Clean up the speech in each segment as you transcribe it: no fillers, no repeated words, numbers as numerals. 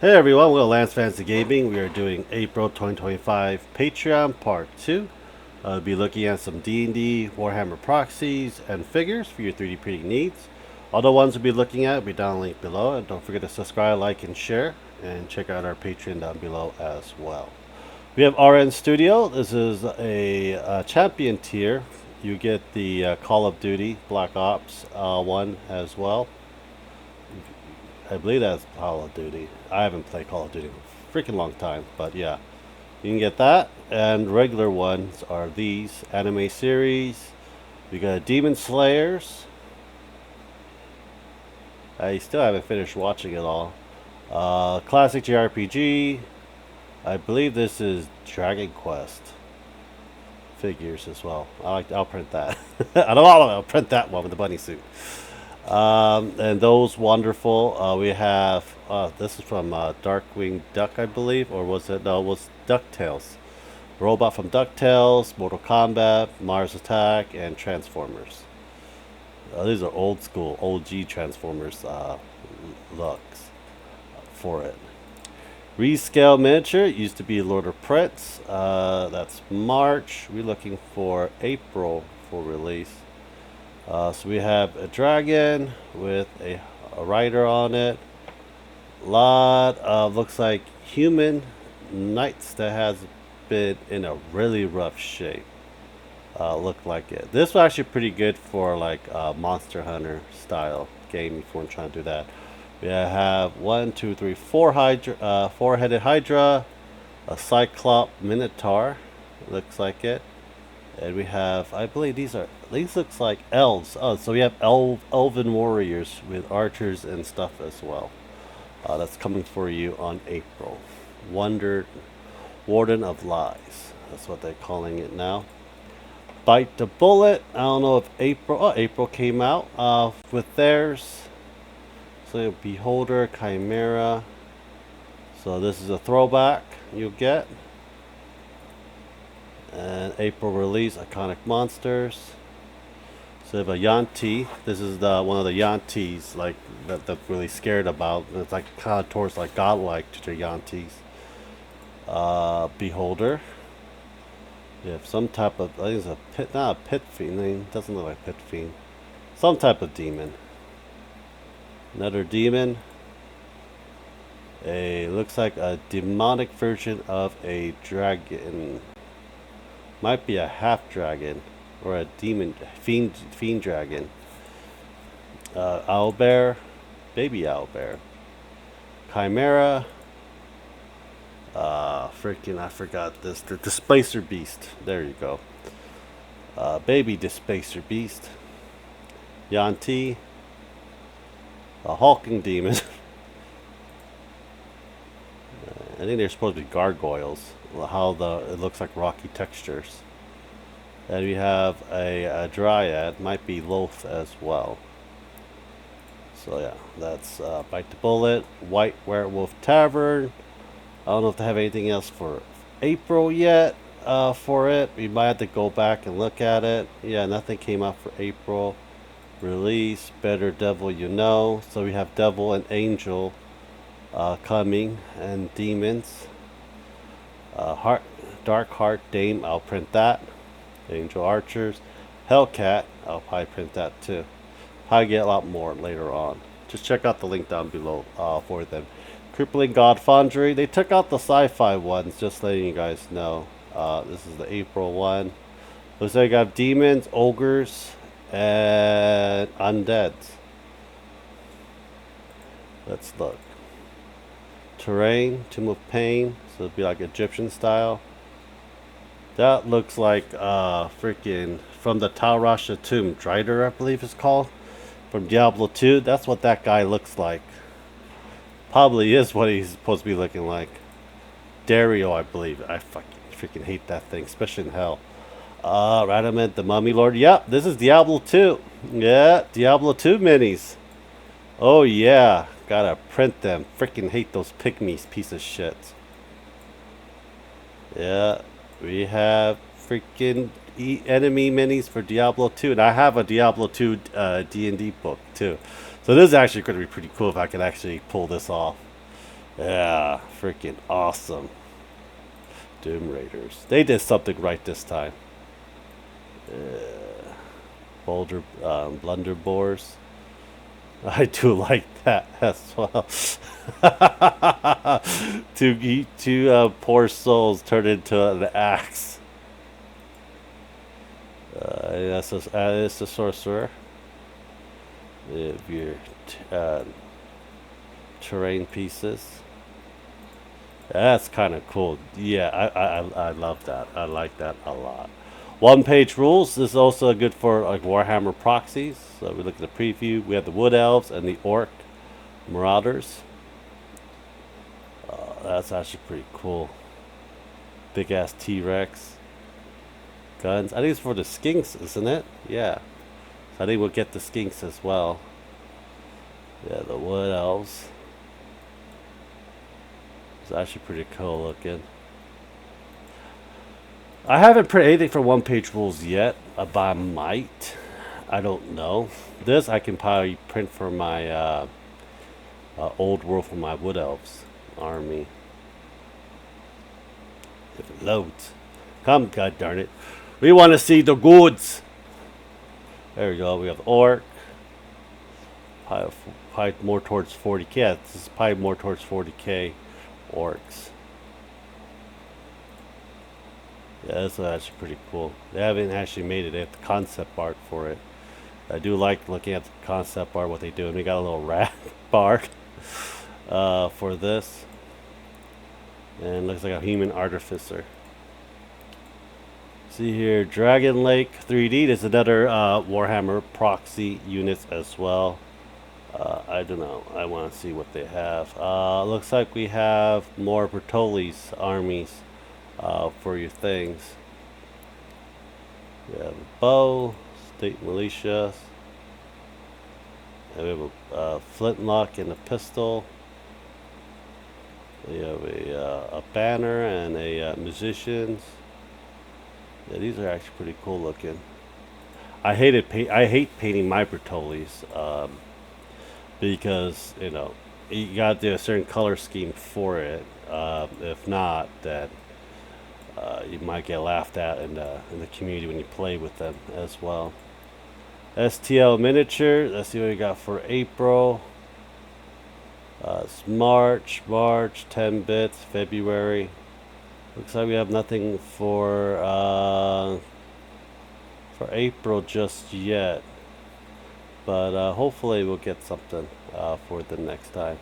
Hey everyone, welcome to Lance Fantasy Gaming. We are doing April 2025 Patreon Part 2. We'll be looking at some D&D, Warhammer proxies, and figures for your 3D printing needs. All the ones we'll be looking at will be down linked below. And don't forget to subscribe, like, and share. And check out our Patreon down below as well. We have RN Studio. This is a champion tier. You get the Call of Duty Black Ops 1 as well. I believe that's Call of Duty. I haven't played Call of Duty in a freaking long time, but yeah. You can get that, and regular ones are these anime series. We got Demon Slayers. I still haven't finished watching it all. Classic JRPG. I believe this is Dragon Quest figures as well. I'll print that. I don't know. I'll print that one with the bunny suit. And those wonderful. We have this is from Darkwing Duck, I believe, or was it? No, it was Ducktales. Robot from Ducktales, Mortal Kombat, Mars Attack, and Transformers. These are old school, OG Transformers looks for it. Rescale miniature used to be Lord of Prince. That's March. We're looking for April for release. So we have a dragon with a rider on it. Lot of looks like human knights that has been in a really rough shape. Look like it. This was actually pretty good for like Monster Hunter style game if you want to try to do that. We have one, two, three, four Hydra, four-headed Hydra, a Cyclop Minotaur. Looks like it. And we have, I believe these looks like elves. Oh, so we have elven warriors with archers and stuff as well. That's coming for you on April. Warden of Lies. That's what they're calling it now. Bite the Bullet. I don't know if April came out with theirs. So Beholder, Chimera. So this is a throwback you'll get. And April release, Iconic Monsters. So we have a Yanti. This is one of the Yantis like that really scared about. It's like kind of towards like godlike to the Yantis. Beholder. We have some type of, I think it's a pit, not a pit fiend. It doesn't look like a pit fiend. Some type of demon. Another demon. Looks like a demonic version of a dragon. Might be a half dragon or a demon fiend dragon. Owlbear, baby owlbear. Chimera. I forgot this. The Displacer Beast. There you go. Baby Displacer Beast. Yanti. A hulking demon. I think they're supposed to be gargoyles. It looks like rocky textures. And we have a dryad, might be Loth as well. So yeah, that's Bite the Bullet, White Werewolf Tavern. I don't know if they have anything else for April yet for it. We might have to go back and look at it. Yeah, nothing came out for April. Release, Better Devil You Know. So we have Devil and Angel coming, and Demons. Dark Heart Dame, I'll print that. Angel Archers. Hellcat, I'll probably print that too. Probably get a lot more later on. Just check out the link down below for them. Crippling God Foundry. They took out the sci-fi ones, just letting you guys know. This is the April one. Looks like I got demons, ogres, and undeads. Let's look. Terrain, Tomb of Pain. So it'd be like Egyptian style. That looks like freaking from the Tal Rasha tomb, Drider, I believe it's called, from Diablo 2. That's what that guy looks like. Probably is what he's supposed to be looking like. Dario, I believe. I freaking hate that thing, especially in hell. Radamant, the Mummy Lord. Yep, this is Diablo 2. Yeah, Diablo 2 minis. Oh yeah, gotta print them. Freaking hate those pygmies, piece of shit. Yeah, we have freaking enemy minis for Diablo 2, and I have a Diablo 2 D&D book too. So this is actually going to be pretty cool if I can actually pull this off. Yeah, freaking awesome. Doom Raiders. They did something right this time. Boulder Blunderbores. I do like that as well. Two poor souls turned into an axe. It's the sorcerer. If your terrain pieces. That's kind of cool. Yeah, I love that. I like that a lot. One page rules. This is also good for like Warhammer proxies. So we look at the preview. We have the Wood Elves and the Orc Marauders. That's actually pretty cool. Big ass T Rex. Guns. I think it's for the skinks, isn't it? Yeah. So I think we'll get the skinks as well. Yeah, the Wood Elves. It's actually pretty cool looking. I haven't printed anything for one page rules yet, but I might. I don't know. This I can probably print for my old world for my Wood Elves army. If it loads. Come, god darn it. We want to see the goods. There we go. We have Orc. Probably more towards 40k. Yeah, this is probably more towards 40k orcs. Yeah, that's actually pretty cool. They haven't actually made it. They have the concept art for it. I do like looking at the concept art, what they do. And we got a little rat bard for this. And looks like a human artificer. See here, Dragon Lake 3D. There's another Warhammer proxy units as well. I don't know. I want to see what they have. Looks like we have more Bertolli's armies for your things. We have a bow, state militia. And we have a flintlock and a pistol. We have a banner and a musicians. Yeah, these are actually pretty cool looking. I hate painting my Bertollis because you got to do a certain color scheme for it. If not, then you might get laughed at in the community when you play with them as well. STL miniature. Let's see what we got for April. It's March, 10 bits, February. Looks like we have nothing for April just yet, but hopefully we'll get something for the next time.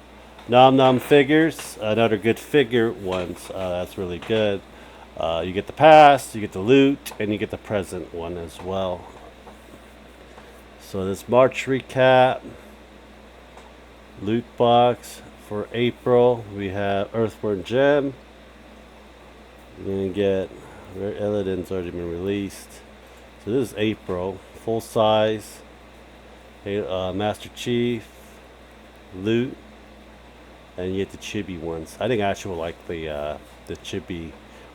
Nom Nom figures, another good figure ones. That's really good. You get the past, you get the loot, and you get the present one as well. So this March recap, loot box for April. We have Earthworm Gem. We're gonna get Illidan's already been released. So this is April, full size. Master Chief, loot, and you get the chibi ones. I think I actually like the chibi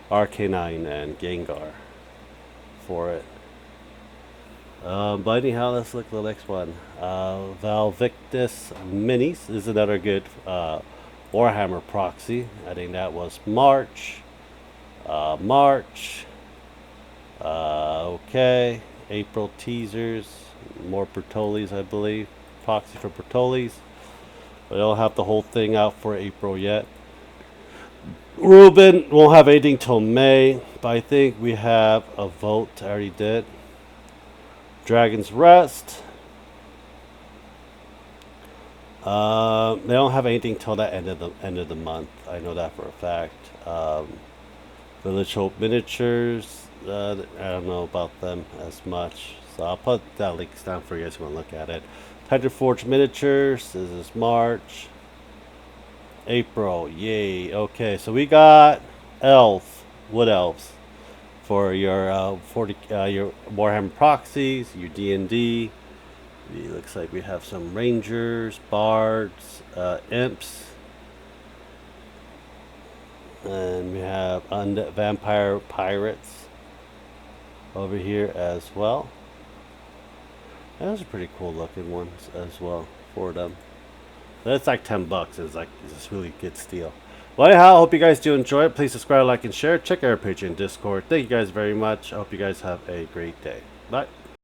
Arcanine and Gengar for it. But anyhow, let's look at the next one. Valvictus Minis is another good Warhammer proxy. I think that was March. Okay. April teasers. More Bertollis, I believe. Proxy for Bertollis. But I don't have the whole thing out for April yet. Ruben won't have anything till May. But I think we have a vote. I already did. Dragon's Rest. They don't have anything till the end of the month. I know that for a fact. Village Hope miniatures. I don't know about them as much, so I'll put that links down for you guys who want to look at it. Titan Forge miniatures. This is March, April. Yay! Okay, so we got Wood Elves for your your Warhammer proxies, your D&D. It looks like we have some Rangers, Bards, Imps. And we have Vampire Pirates over here as well. And those are pretty cool looking ones as well for them. That's like $10. It's like it's a really good steal. Well, anyhow, I hope you guys do enjoy it. Please subscribe, like, and share. Check out our Patreon, Discord. Thank you guys very much. I hope you guys have a great day. Bye.